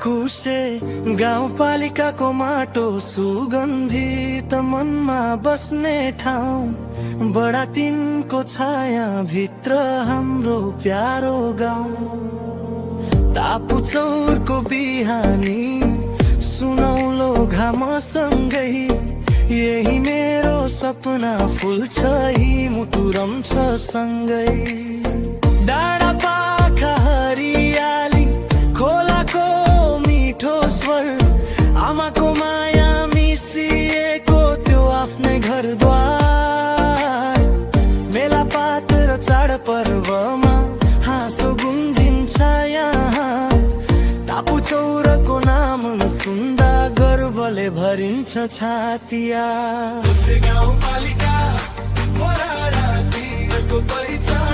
कुसे गाउँपालिकाको माटो सुगन्धित मनमा बस्ने ठाउँ बडा तिनको छाया भित्र हाम्रो प्यारो गाउँ। तापुचौरको बिहानी सुनौलो घामसँगै यही मेरो सपना फुल्छ यही मुटु रम्छ सँगै। डाँडा पाखा हरियाली खोलाको मिठो स्वर आमाको माया मिसिएको त्यो आफ्नै घरद्वार। मेलापात र चाडपर्वमा हाँसो गुन्जिन्छ यहाँ। तापुचौरको नाम सुन्दा गर्वले भरिन्छ छातिया। गाउँपालिका मोरा रातिको पहिचान